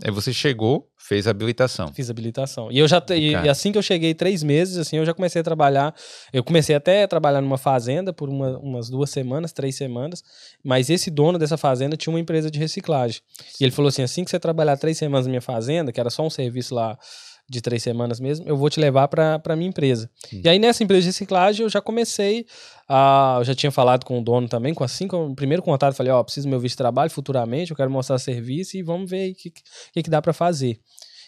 Aí você chegou, fez a habilitação. Fiz habilitação. E eu e assim que eu cheguei 3 meses, assim, eu já comecei a trabalhar. Eu comecei até a trabalhar numa fazenda por umas 2 semanas, 3 semanas. Mas esse dono dessa fazenda tinha uma empresa de reciclagem. E ele falou assim que você trabalhar 3 semanas na minha fazenda, que era só um serviço lá de 3 semanas mesmo, eu vou te levar pra minha empresa. E aí nessa empresa de reciclagem eu já comecei eu já tinha falado com o dono também, assim que o primeiro contato, falei, preciso do meu visto de trabalho futuramente, eu quero mostrar serviço e vamos ver o que dá pra fazer.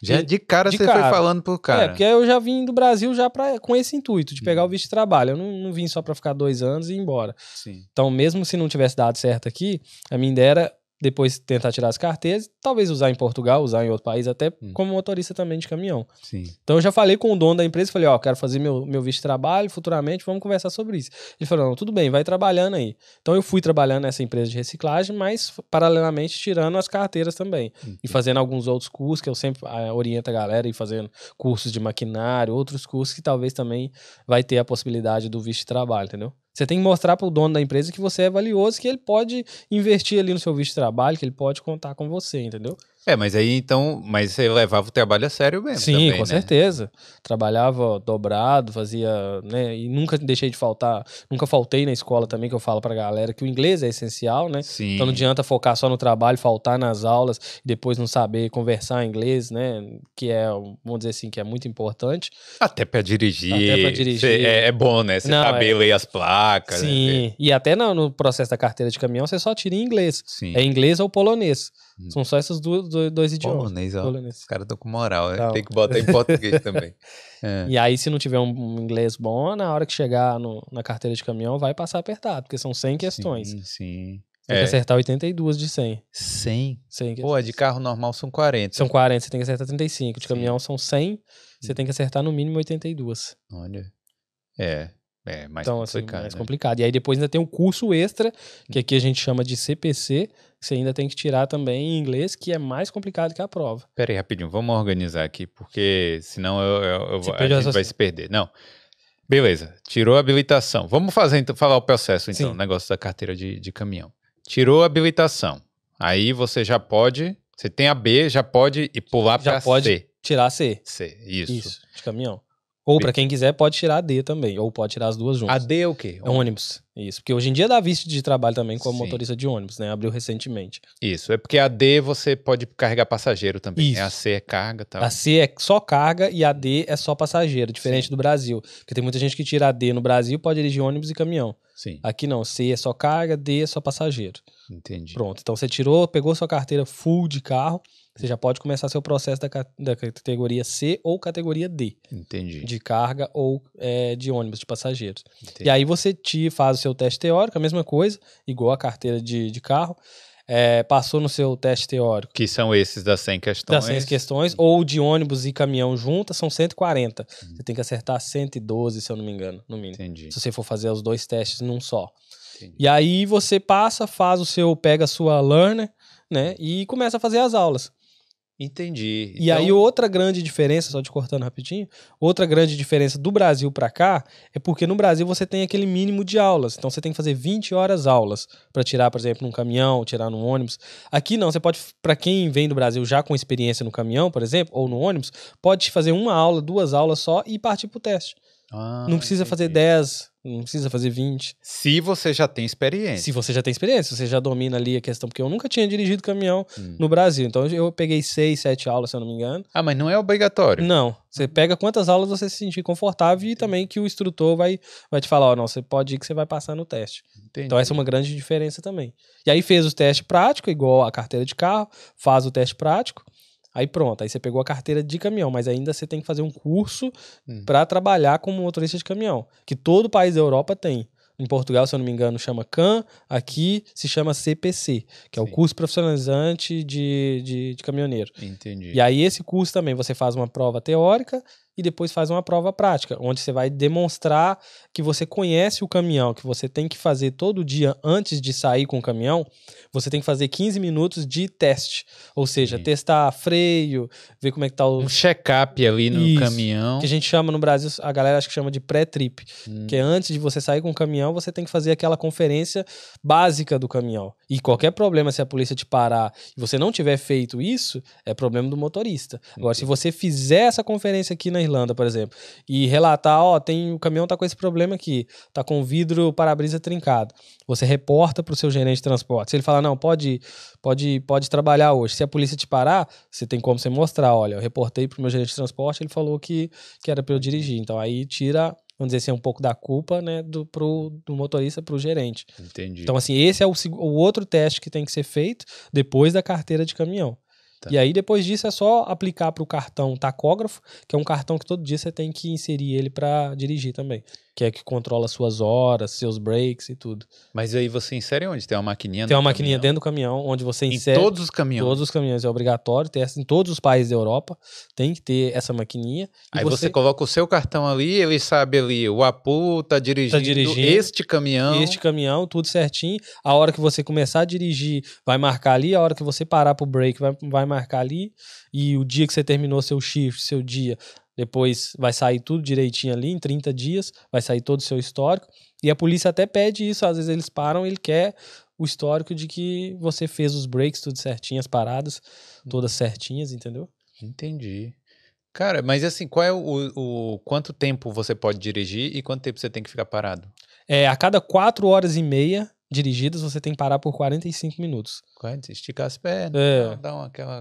Já de cara você foi falando pro cara. Porque eu já vim do Brasil já com esse intuito, de pegar o visto de trabalho. Eu não vim só pra ficar 2 anos e ir embora. Sim. Então, mesmo se não tivesse dado certo aqui, a minha ideia era depois tentar tirar as carteiras, talvez usar em Portugal, usar em outro país, até como motorista também de caminhão. Sim. Então eu já falei com o dono da empresa, falei, quero fazer meu visto de trabalho futuramente, vamos conversar sobre isso. Ele falou, não, tudo bem, vai trabalhando aí. Então eu fui trabalhando nessa empresa de reciclagem, mas paralelamente tirando as carteiras também. E fazendo alguns outros cursos, que eu sempre oriento a galera, e fazendo cursos de maquinário, outros cursos que talvez também vai ter a possibilidade do visto de trabalho, entendeu? Você tem que mostrar para o dono da empresa que você é valioso, que ele pode investir ali no seu visto de trabalho, que ele pode contar com você, entendeu? Mas aí então, mas você levava o trabalho a sério mesmo. Sim, também, com certeza. Trabalhava dobrado, fazia, né? E nunca deixei de faltar, nunca faltei na escola também, que eu falo pra galera que o inglês é essencial, né? Sim. Então não adianta focar só no trabalho, faltar nas aulas e depois não saber conversar inglês, né? Que é, vamos dizer assim, que é muito importante. Até pra dirigir. Até pra dirigir. É bom, né? Você saber ler as placas. Sim, né? E até no processo da carteira de caminhão, você só tira em inglês. Sim. É inglês ou polonês. São só esses dois idiomas. Polonês. Os caras estão com moral, né? Tem que botar em português também. E aí, se não tiver um inglês bom, na hora que chegar na carteira de caminhão, vai passar apertado, porque são 100 questões. Sim. Tem que acertar 82 de 100. 100? 100 Pô, de carro normal são 40. São 40, você tem que acertar 35. De caminhão são 100, você tem que acertar no mínimo 82. Olha. Mais então, complicado. Assim, mais complicado. E aí depois ainda tem um curso extra, que aqui a gente chama de CPC, que você ainda tem que tirar também em inglês, que é mais complicado que a prova. Pera aí, rapidinho, vamos organizar aqui, porque senão a gente vai se perder. Não. Beleza, tirou a habilitação. Vamos falar o processo, então, o negócio da carteira de caminhão. Tirou a habilitação. Aí você já pode, você tem a B, já pode ir pular para C. Já pode tirar a C. C, isso. De caminhão. Ou pra quem quiser pode tirar a D também, ou pode tirar as duas juntas. A D é o quê? É ônibus. Isso, porque hoje em dia dá visto de trabalho também como motorista de ônibus, né? Abriu recentemente. Isso, é porque a D você pode carregar passageiro também. Isso. A C é carga e tal. A C é só carga e a D é só passageiro, diferente do Brasil. Porque tem muita gente que tira a D no Brasil, pode dirigir ônibus e caminhão. Sim. Aqui não, C é só carga, D é só passageiro. Entendi. Pronto, então você pegou sua carteira full de carro, você já pode começar seu processo da categoria C ou categoria D. Entendi. De carga ou de ônibus, de passageiros. Entendi. E aí você faz o seu teste teórico, a mesma coisa, igual a carteira de carro. Passou no seu teste teórico. Que são esses das 100 questões. Das 100 questões, ou de ônibus e caminhão juntas, são 140. Você tem que acertar 112, se eu não me engano, no mínimo. Entendi. Se você for fazer os 2 testes num só. Entendi. E aí você pega a sua learner, né, e começa a fazer as aulas. Entendi. E aí outra grande diferença, só te cortando rapidinho, outra grande diferença do Brasil pra cá é porque no Brasil você tem aquele mínimo de aulas. Então você tem que fazer 20 horas aulas pra tirar, por exemplo, num caminhão, tirar num ônibus. Aqui não, você pode, pra quem vem do Brasil já com experiência no caminhão, por exemplo, ou no ônibus, pode fazer 1 aula, 2 aulas só e partir pro teste. Não precisa fazer 10, não precisa fazer 20. Se você já tem experiência. Se você já tem experiência, você já domina ali a questão. Porque eu nunca tinha dirigido caminhão no Brasil. Então eu peguei 6, 7 aulas, se eu não me engano. Mas não é obrigatório? Não. Você pega quantas aulas você se sentir confortável e também que o instrutor vai te falar, não, você pode ir que você vai passar no teste. Entendi. Então essa é uma grande diferença também. E aí fez o teste prático, igual a carteira de carro, faz o teste prático. Aí pronto, aí você pegou a carteira de caminhão, mas ainda você tem que fazer um curso para trabalhar como motorista de caminhão, que todo país da Europa tem. Em Portugal, se eu não me engano, chama CAM, aqui se chama CPC, que é o curso profissionalizante de caminhoneiro. Entendi. E aí esse curso também, você faz uma prova teórica, e depois faz uma prova prática, onde você vai demonstrar que você conhece o caminhão, que você tem que fazer todo dia antes de sair com o caminhão, você tem que fazer 15 minutos de teste, ou seja, testar freio, ver como é que tá o... Um check-up ali no caminhão. Que a gente chama no Brasil, a galera acha que chama de pré-trip, que é antes de você sair com o caminhão, você tem que fazer aquela conferência básica do caminhão. E qualquer problema, se a polícia te parar e você não tiver feito isso, é problema do motorista. Agora, se você fizer essa conferência aqui na Irlanda, por exemplo, e relatar, o caminhão tá com esse problema aqui, tá com o vidro para-brisa trincado, você reporta pro seu gerente de transporte. Se ele falar, não, pode trabalhar hoje. Se a polícia te parar, você tem como você mostrar, olha, eu reportei pro meu gerente de transporte, ele falou que era para eu dirigir. Então aí tira, vamos dizer assim, um pouco da culpa, né, do motorista pro gerente. Entendi. Então assim, esse é o outro teste que tem que ser feito depois da carteira de caminhão. Tá. E aí, depois disso, é só aplicar para o cartão tacógrafo, que é um cartão que todo dia você tem que inserir ele para dirigir também. Que é que controla suas horas, seus breaks e tudo. Mas aí você insere onde? Tem uma maquininha Tem uma maquininha dentro do caminhão, onde você insere... Em todos os caminhões? Todos os caminhões, é obrigatório. Tem em todos os países da Europa, tem que ter essa maquininha. Aí você coloca o seu cartão ali, ele sabe ali, o Apu tá dirigindo este caminhão. Este caminhão, tudo certinho. A hora que você começar a dirigir, vai marcar ali. A hora que você parar pro break, vai marcar ali. E o dia que você terminou seu shift, seu dia... Depois vai sair tudo direitinho ali, em 30 dias, vai sair todo o seu histórico. E a polícia até pede isso, às vezes eles param, ele quer o histórico de que você fez os breaks tudo certinho, as paradas todas certinhas, entendeu? Entendi. Cara, mas assim, qual é o quanto tempo você pode dirigir e quanto tempo você tem que ficar parado? A cada 4 horas e meia dirigidas, você tem que parar por 45 minutos. Esticar as pernas,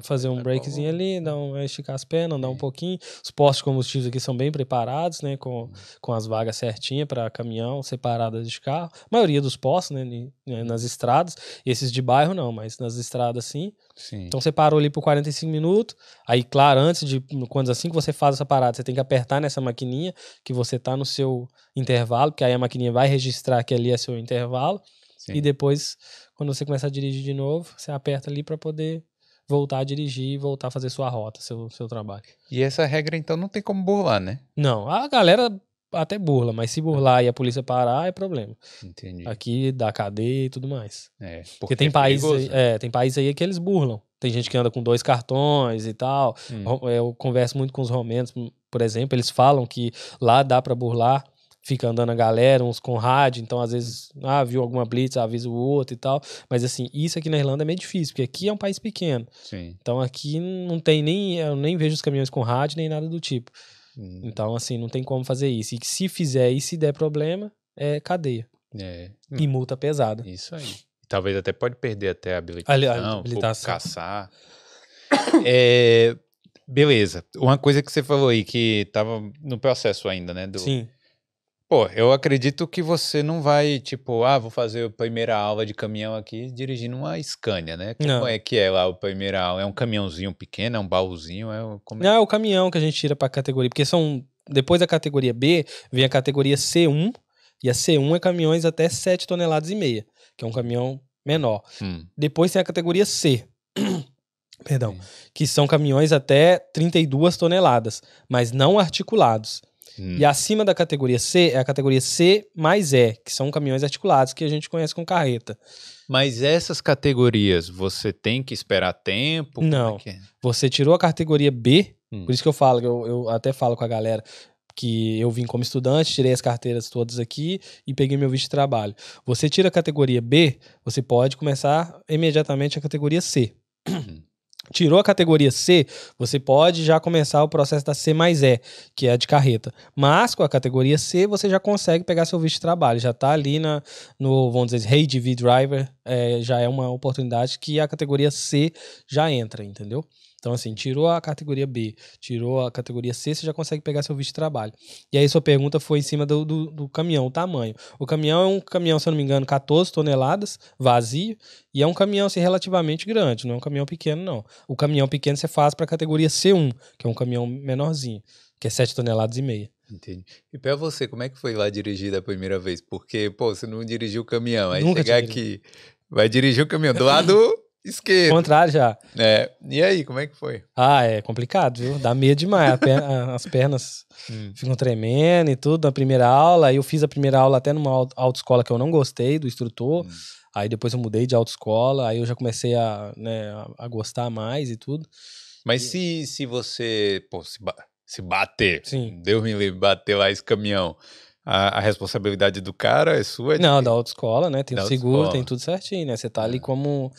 fazer um breakzinho ali, esticar as pernas, andar um pouquinho. Os postos de combustíveis aqui são bem preparados, né, com as vagas certinhas para caminhão, separadas de carro. A maioria dos postos, né, nas estradas. Esses de bairro não, mas nas estradas sim. Então você parou ali por 45 minutos. Aí, claro, assim que você faz essa parada, você tem que apertar nessa maquininha que você tá no seu intervalo, porque aí a maquininha vai registrar que ali é seu intervalo. Sim. E depois, quando você começar a dirigir de novo, você aperta ali para poder voltar a dirigir e voltar a fazer sua rota, seu trabalho. E essa regra, então, não tem como burlar, né? Não, a galera até burla, mas se burlar e a polícia parar, é problema. Entendi. Aqui dá cadeia e tudo mais. Porque tem países tem países aí que eles burlam. Tem gente que anda com 2 cartões e tal. Eu converso muito com os romenos, por exemplo, eles falam que lá dá para burlar. Fica andando a galera, uns com rádio, então às vezes, viu alguma blitz, avisa o outro e tal. Mas assim, isso aqui na Irlanda é meio difícil, porque aqui é um país pequeno. Sim. Então aqui não tem eu nem vejo os caminhões com rádio, nem nada do tipo. Então assim, não tem como fazer isso. E se fizer e se der problema, é cadeia. E multa pesada. Isso aí. Talvez até pode perder até a habilitação, caçar. Beleza. Uma coisa que você falou aí, que tava no processo ainda, né? Sim. Pô, eu acredito que você não vai, tipo, vou fazer a primeira aula de caminhão aqui dirigindo uma Scania, né? Como é que é lá a primeira aula? É um caminhãozinho pequeno, é um baúzinho? Não, é o caminhão que a gente tira pra categoria, porque depois da categoria B, vem a categoria C1, e a C1 é caminhões até 7,5 toneladas, que é um caminhão menor. Depois tem a categoria C, perdão, que são caminhões até 32 toneladas, mas não articulados. E acima da categoria C é a categoria C mais E, que são caminhões articulados, que a gente conhece com carreta. Mas essas categorias, você tem que esperar tempo? Não, você tirou a categoria B, por isso que eu falo, eu até falo com a galera, que eu vim como estudante, tirei as carteiras todas aqui e peguei meu visto de trabalho. Você tira a categoria B, você pode começar imediatamente a categoria C. Tirou a categoria C, você pode já começar o processo da C mais E, que é a de carreta. Mas com a categoria C, você já consegue pegar seu visto de trabalho. Já está ali no, vamos dizer, HGV Driver, já é uma oportunidade que a categoria C já entra, entendeu? Então, assim, tirou a categoria B, tirou a categoria C, você já consegue pegar seu visto de trabalho. E aí sua pergunta foi em cima do caminhão, o tamanho. O caminhão é um caminhão, se eu não me engano, 14 toneladas, vazio, e é um caminhão, assim, relativamente grande, não é um caminhão pequeno, não. O caminhão pequeno você faz para a categoria C1, que é um caminhão menorzinho, que é 7,5 toneladas. Entendi. E pra você, como é que foi lá dirigir da primeira vez? Porque, pô, você não dirigiu o caminhão, aí Nunca chegar aqui, vai dirigir o caminhão do lado... esquerdo. Contrário já. E aí, como é que foi? É complicado, viu? Dá medo demais. As pernas ficam tremendo e tudo. Na primeira aula, aí eu fiz a primeira aula até numa autoescola que eu não gostei do instrutor. Aí depois eu mudei de autoescola, aí eu já comecei a gostar mais e tudo. Mas se você se bater, sim. Deus me livre, bater lá esse caminhão, a responsabilidade do cara é sua? Não, da autoescola, né? Tem o seguro, tem tudo certinho, né? Você tá ali como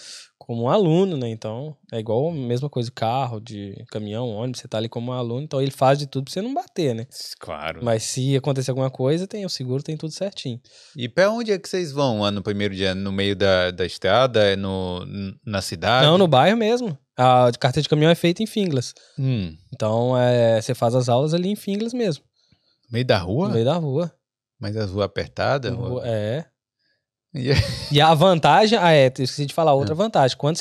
um aluno, né? Então, é igual a mesma coisa de carro, de caminhão, ônibus, você tá ali como um aluno, então ele faz de tudo pra você não bater, né? Claro. Mas se acontecer alguma coisa, tem o seguro, tem tudo certinho. E pra onde é que vocês vão no primeiro dia? No meio da estrada? Na cidade? Não, no bairro mesmo. A carteira de caminhão é feita em Finglas. Então, você faz as aulas ali em Finglas mesmo. No meio da rua? No meio da rua. Mas as ruas apertadas? E a vantagem, esqueci de falar outra vantagem. Quando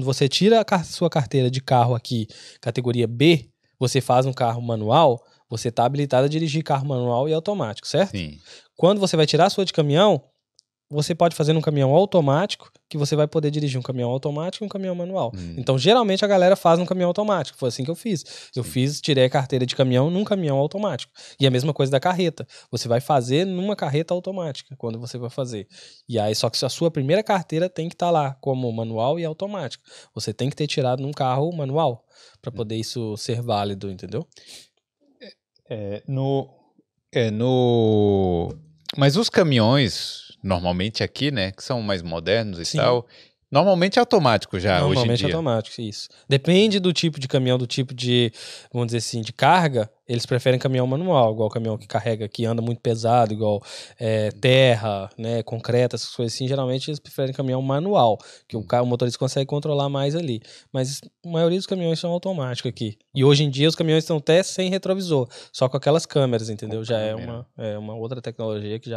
você tira a sua carteira de carro aqui, categoria B, você faz um carro manual, você tá habilitado a dirigir carro manual e automático, certo? Sim. Quando você vai tirar a sua de caminhão, você pode fazer num caminhão automático, que você vai poder dirigir um caminhão automático e um caminhão manual. Então, geralmente, a galera faz num caminhão automático. Foi assim que eu fiz. Eu tirei a carteira de caminhão num caminhão automático. E a mesma coisa da carreta. Você vai fazer numa carreta automática, quando você vai fazer. E aí, só que a sua primeira carteira tem que estar lá, como manual e automático. Você tem que ter tirado num carro manual, para poder isso ser válido, entendeu? Mas os caminhões, normalmente aqui, né, que são mais modernos e tal, normalmente é automático já hoje em dia. Normalmente é automático, isso. Depende do tipo de caminhão, do tipo de, vamos dizer assim, de carga, eles preferem caminhão manual, igual o caminhão que carrega, que anda muito pesado, igual terra, né, concreto, essas coisas assim, geralmente eles preferem caminhão manual, que o motorista consegue controlar mais ali. Mas a maioria dos caminhões são automáticos aqui. E hoje em dia os caminhões estão até sem retrovisor, só com aquelas câmeras, entendeu? Já é uma outra tecnologia que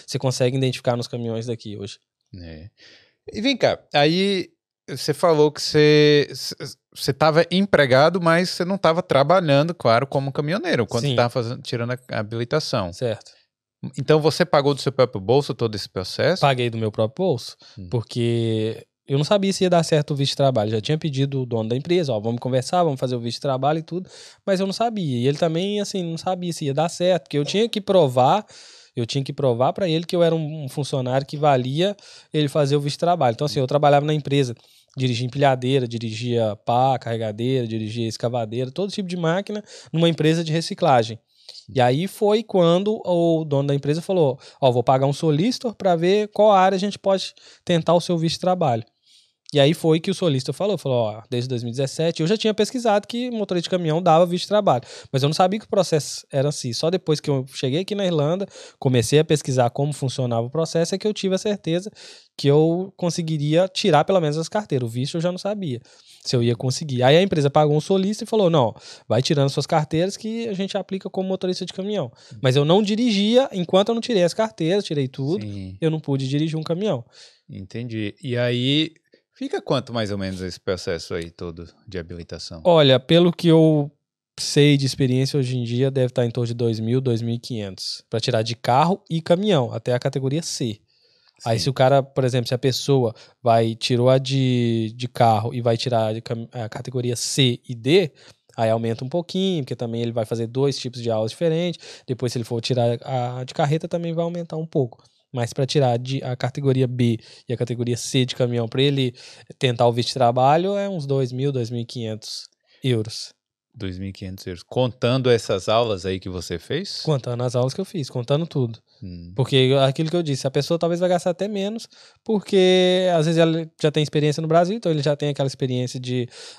você consegue identificar nos caminhões daqui hoje. E vem cá, aí você falou que você estava empregado, mas você não estava trabalhando, claro, como caminhoneiro, quando você estava tirando a habilitação. Certo. Então você pagou do seu próprio bolso todo esse processo? Paguei do meu próprio bolso, porque eu não sabia se ia dar certo o visto de trabalho. Já tinha pedido o dono da empresa, vamos conversar, vamos fazer o visto de trabalho e tudo, mas eu não sabia. E ele também, assim, não sabia se ia dar certo, porque eu tinha que provar para ele que eu era um funcionário que valia ele fazer o visto de trabalho. Então, assim, eu trabalhava na empresa, dirigia empilhadeira, dirigia pá, carregadeira, dirigia escavadeira, todo tipo de máquina numa empresa de reciclagem. E aí foi quando o dono da empresa falou, vou pagar um solicitor para ver qual área a gente pode tentar o seu visto de trabalho. E aí foi que o solicitor falou, desde 2017, eu já tinha pesquisado que motorista de caminhão dava visto de trabalho, mas eu não sabia que o processo era assim. Só depois que eu cheguei aqui na Irlanda, comecei a pesquisar como funcionava o processo, é que eu tive a certeza que eu conseguiria tirar pelo menos as carteiras. O visto eu já não sabia se eu ia conseguir. Aí a empresa pagou um solicitor e falou, não, vai tirando suas carteiras que a gente aplica como motorista de caminhão. Mas eu não dirigia, enquanto eu não tirei as carteiras, tirei tudo, eu não pude dirigir um caminhão. Entendi. E aí... Fica quanto mais ou menos esse processo aí todo de habilitação? Olha, pelo que eu sei de experiência hoje em dia, deve estar em torno de 2.000, 2.500 para tirar de carro e caminhão, até a categoria C. Aí se o cara, por exemplo, se a pessoa tirou a de carro e vai tirar a categoria C e D, aí aumenta um pouquinho, porque também ele vai fazer 2 tipos de aulas diferentes. Depois, se ele for tirar a de carreta, também vai aumentar um pouco. Mas para tirar a categoria B e a categoria C de caminhão, para ele tentar o visto de trabalho, é uns 2.000, 2.500 euros. 2.500 euros. Contando essas aulas aí que você fez? Contando as aulas que eu fiz, contando tudo. Porque aquilo que eu disse, a pessoa talvez vai gastar até menos, porque às vezes ela já tem experiência no Brasil, então ele já tem aquela experiência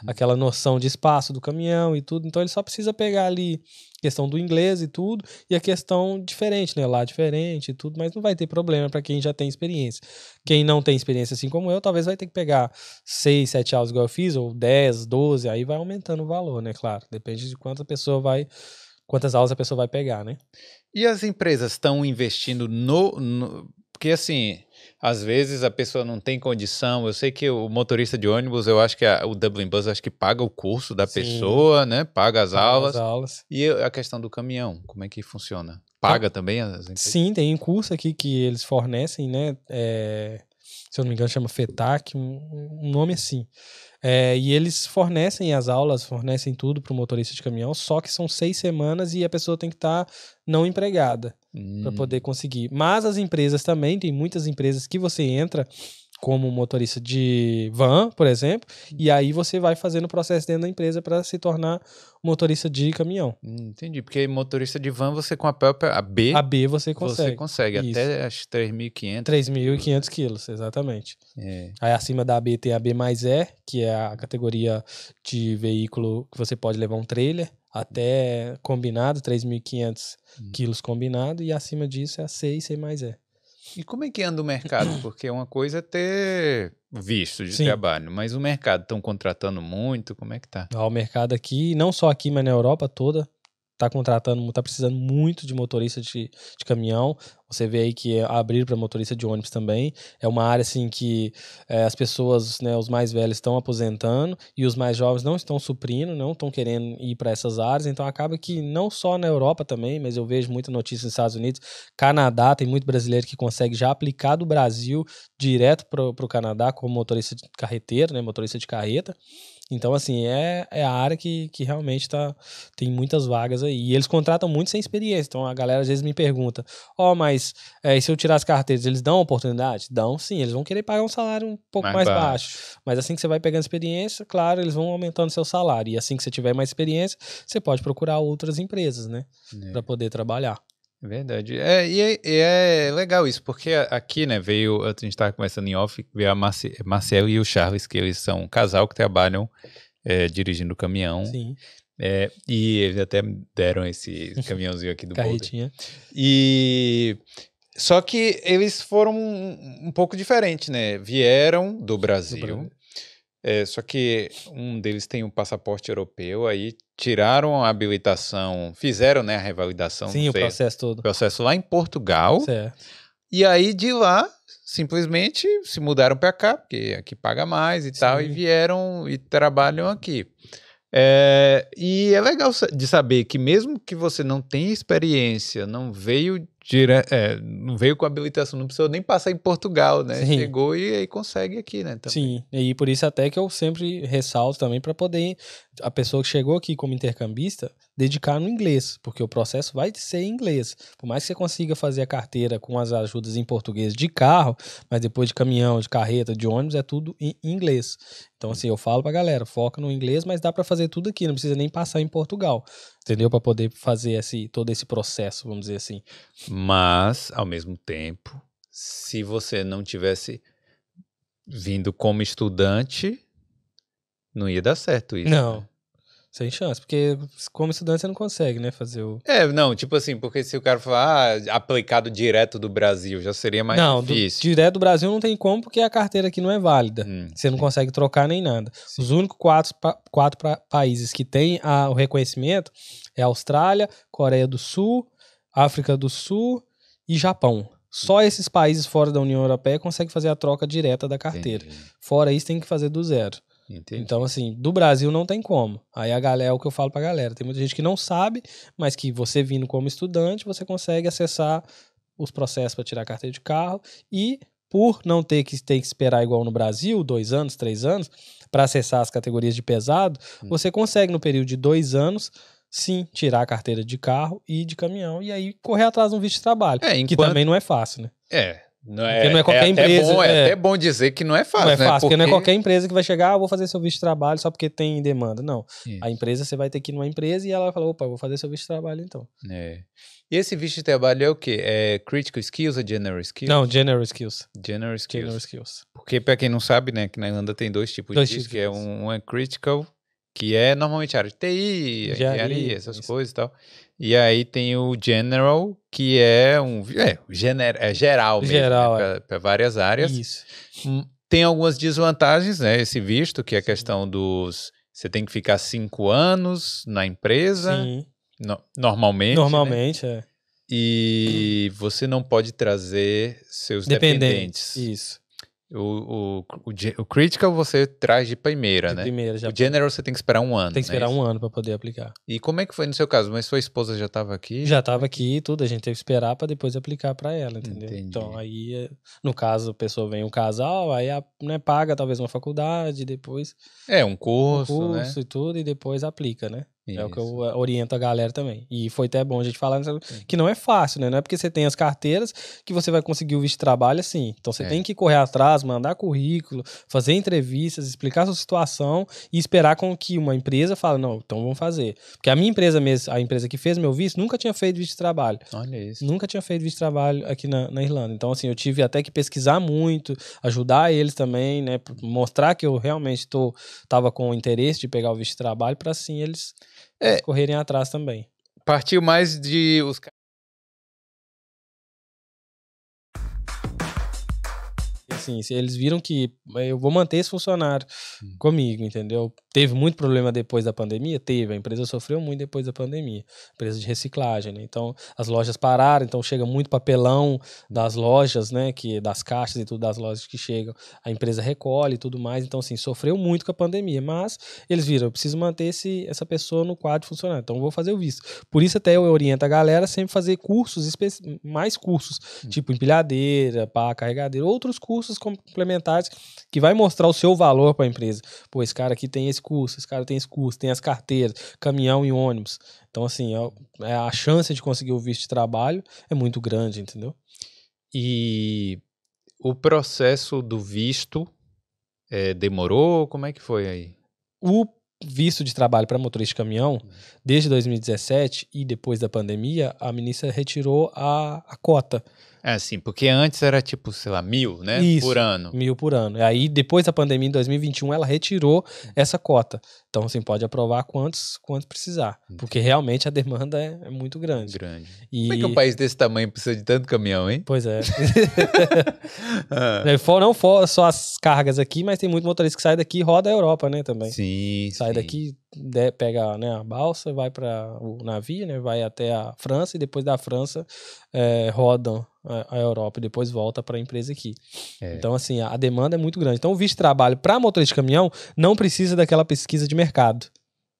aquela noção de espaço do caminhão e tudo, então ele só precisa pegar ali questão do inglês e tudo, e a questão diferente, né, lá diferente e tudo, mas não vai ter problema para quem já tem experiência. Quem não tem experiência assim como eu, talvez vai ter que pegar 6, 7 aulas igual eu fiz, ou 10, 12, aí vai aumentando o valor, né, claro, depende de quantas aulas a pessoa vai pegar, né. E as empresas estão investindo porque assim, às vezes a pessoa não tem condição. Eu sei que o motorista de ônibus, eu acho que o Dublin Bus, acho que paga o curso da pessoa, né? Paga as aulas. E a questão do caminhão, como é que funciona? Paga também as empresas? Sim, tem um curso aqui que eles fornecem, né? se eu não me engano chama FETAC, um nome assim. E eles fornecem as aulas, fornecem tudo para o motorista de caminhão, só que são 6 semanas e a pessoa tem que estar não empregada para poder conseguir. Mas as empresas também, tem muitas empresas que você entra como motorista de van, por exemplo, e aí você vai fazendo o processo dentro da empresa para se tornar motorista de caminhão. Entendi, porque motorista de van você com a própria AB você consegue. Você consegue, até acho 3.500. 3.500 quilos, exatamente. Aí acima da AB tem a B mais E, que é a categoria de veículo que você pode levar um trailer, até combinado, 3.500 quilos combinado, e acima disso é a C e C mais E. E como é que anda o mercado? Porque uma coisa é ter visto de trabalho, mas o mercado estão contratando muito, como é que tá? O mercado aqui, não só aqui, mas na Europa toda, tá precisando muito de motorista de caminhão. Você vê aí que abrir para motorista de ônibus também. É uma área assim que as pessoas, né, os mais velhos estão aposentando e os mais jovens não estão suprindo, não estão querendo ir para essas áreas. Então acaba que não só na Europa também, mas eu vejo muita notícia nos Estados Unidos. Canadá, tem muito brasileiro que consegue já aplicar do Brasil direto para o Canadá como motorista de carreteiro, né, motorista de carreta. Então, assim, é a área que realmente tem muitas vagas aí. E eles contratam muito sem experiência. Então, a galera às vezes me pergunta, mas e se eu tirar as carteiras, eles dão oportunidade? Dão sim, eles vão querer pagar um salário um pouco mais baixo. Mas assim que você vai pegando experiência, claro, eles vão aumentando seu salário. E assim que você tiver mais experiência, você pode procurar outras empresas, né? Para poder trabalhar. É verdade. É legal isso, porque aqui, né, a gente estava conversando em off, veio a Marcel e o Charles, que eles são um casal que trabalham dirigindo caminhão. Sim. E eles até deram esse caminhãozinho aqui do Carretinha. Só que eles foram um pouco diferentes, né? Vieram do Brasil. Só que um deles tem um passaporte europeu, aí tiraram a habilitação, fizeram, né, a revalidação. Sim, o processo todo. O processo lá em Portugal. Certo. E aí de lá, simplesmente se mudaram para cá, porque aqui paga mais e tal, e vieram e trabalham aqui. E é legal de saber que mesmo que você não tenha experiência, não veio com habilitação, não precisou nem passar em Portugal, né? Sim. Chegou e aí consegue aqui, né? Também. Sim, e por isso até que eu sempre ressalto também para poder a pessoa que chegou aqui como intercambista dedicar no inglês, porque o processo vai ser em inglês. Por mais que você consiga fazer a carteira com as ajudas em português de carro, mas depois de caminhão, de carreta, de ônibus, é tudo em inglês. Então assim, eu falo pra galera, foca no inglês, mas dá para fazer tudo aqui, não precisa nem passar em Portugal, entendeu? Para poder fazer todo esse processo, vamos dizer assim. Mas, ao mesmo tempo, se você não tivesse vindo como estudante, não ia dar certo isso. Não, né? Sem chance, porque como estudante você não consegue, né, fazer o... Não, tipo assim, porque se o cara falar aplicado direto do Brasil, já seria mais difícil. Direto do Brasil não tem como, porque a carteira aqui não é válida. Você não consegue trocar nem nada. Sim. Os únicos quatro países que têm o reconhecimento é Austrália, Coreia do Sul, África do Sul e Japão. Só esses países fora da União Europeia conseguem fazer a troca direta da carteira. Entendi. Fora isso, tem que fazer do zero. Entendi. Então, assim, do Brasil não tem como. Aí a galera, é o que eu falo pra galera. Tem muita gente que não sabe, mas que você vindo como estudante, você consegue acessar os processos para tirar a carteira de carro. E por não ter que esperar igual no Brasil, 2 anos, 3 anos, para acessar as categorias de pesado, você consegue no período de 2 anos, sim, tirar a carteira de carro e de caminhão. E aí correr atrás de um visto de trabalho, que também não é fácil, né? Não é qualquer empresa. É até bom dizer que não é fácil. Não é fácil, porque não é qualquer empresa que vai chegar, vou fazer seu visto de trabalho só porque tem demanda. Não. Isso. A empresa, você vai ter que ir numa empresa e ela vai falar, opa, vou fazer seu visto de trabalho então. E esse visto de trabalho é o quê? É Critical Skills ou General Skills? Não, General Skills. General Skills. Porque, pra quem não sabe, né, que na Irlanda tem 2 tipos de visto, que é um é Critical, que é normalmente área de TI, engenharia, essas coisas e tal. E aí tem o General, que é geral mesmo, para várias áreas. Isso. Tem algumas desvantagens, né, esse visto, que é a questão dos... Você tem que ficar 5 anos na empresa, Sim. Normalmente. Normalmente, né? E você não pode trazer seus dependentes. Isso. O Critical você traz de primeira, né? Já. O General você tem que esperar um ano. Tem que esperar um ano para poder aplicar. E como é que foi no seu caso? Mas sua esposa já estava aqui? Já estava aqui e tudo. A gente teve que esperar para depois aplicar para ela, entendeu? Entendi. Então, aí, no caso, a pessoa vem um casal, aí né, paga talvez uma faculdade, depois... um curso, né? E tudo, e depois aplica, né? Isso. É o que eu oriento a galera também. E foi até bom a gente falar que não é fácil, né? Não é porque você tem as carteiras que você vai conseguir o visto de trabalho assim. Então você tem que correr atrás, mandar currículo, fazer entrevistas, explicar a sua situação e esperar com que uma empresa fale, não, então vamos fazer. Porque a minha empresa mesmo, a empresa que fez meu visto, nunca tinha feito visto de trabalho. Olha isso. Nunca tinha feito visto de trabalho aqui na Irlanda. Então, assim, eu tive até que pesquisar muito, ajudar eles também, né? Mostrar que eu realmente tava com o interesse de pegar o visto de trabalho para assim eles correrem atrás também. Partiu mais de os Assim, eles viram que eu vou manter esse funcionário comigo, entendeu? Teve muito problema depois da pandemia? Teve. A empresa sofreu muito depois da pandemia. Empresa de reciclagem, né? Então, as lojas pararam, então chega muito papelão das lojas, né? Das caixas e tudo das lojas que chegam. A empresa recolhe e tudo mais. Então, assim, sofreu muito com a pandemia. Mas eles viram, eu preciso manter essa pessoa no quadro de funcionário. Então, eu vou fazer o visto. Por isso, até eu oriento a galera sempre fazer cursos, mais cursos, tipo empilhadeira, pá, carregadeira, outros cursos complementares que vai mostrar o seu valor para a empresa. Pô, esse cara aqui tem esse curso, esse cara tem esse curso, tem as carteiras, caminhão e ônibus. Então, assim, a chance de conseguir o visto de trabalho é muito grande, entendeu? E o processo do visto demorou? Como é que foi aí? O visto de trabalho para motorista de caminhão, desde 2017 e depois da pandemia, a ministra retirou a cota. Sim, porque antes era tipo, sei lá, 1.000, né? Isso, por ano. 1.000 por ano. E aí, depois da pandemia, em 2021, ela retirou essa cota. Então, assim, pode aprovar quantos precisar. Porque realmente a demanda é muito grande. Como é que um país desse tamanho precisa de tanto caminhão, hein? Pois é. Não só as cargas aqui, mas tem muito motorista que sai daqui e roda a Europa, né, também. Sim, sai daqui, pega, né, a balsa, vai para o navio, né, vai até a França e depois da França rodam a Europa e depois volta para a empresa aqui. Então, assim, a demanda é muito grande. Então, o visto de trabalho para motorista de caminhão não precisa daquela pesquisa de mercado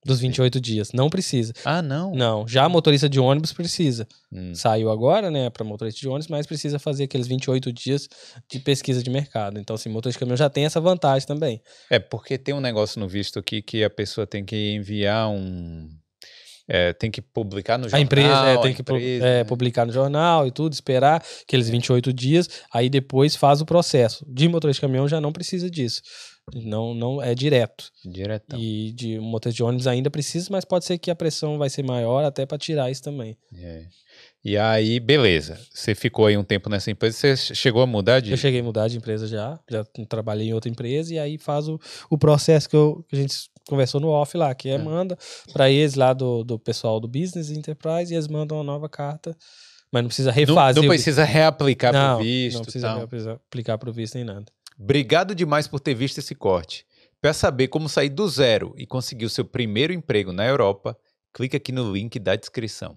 dos 28 dias. Não precisa. Ah, não? Não. Já motorista de ônibus precisa. Saiu agora, né, para motorista de ônibus, mas precisa fazer aqueles 28 dias de pesquisa de mercado. Então, assim, motorista de caminhão já tem essa vantagem também. Porque tem um negócio no visto aqui que a pessoa tem que enviar tem que publicar no jornal. A empresa tem que publicar no jornal e tudo, esperar aqueles 28 dias, aí depois faz o processo. De motorista de caminhão já não precisa disso. Não é direto. Diretão. E de motorista de ônibus ainda precisa, mas pode ser que a pressão vai ser maior até para tirar isso também. E aí, beleza. Você ficou aí um tempo nessa empresa, você chegou a mudar de... Eu cheguei a mudar de empresa já trabalhei em outra empresa e aí faz o processo que a gente conversou no off lá, que manda para eles lá do pessoal do Business Enterprise e eles mandam uma nova carta, mas não precisa refazer. Não precisa reaplicar pro visto. Não precisa reaplicar pro visto nem nada. Obrigado demais por ter visto esse corte. Para saber como sair do zero e conseguir o seu primeiro emprego na Europa, clique aqui no link da descrição.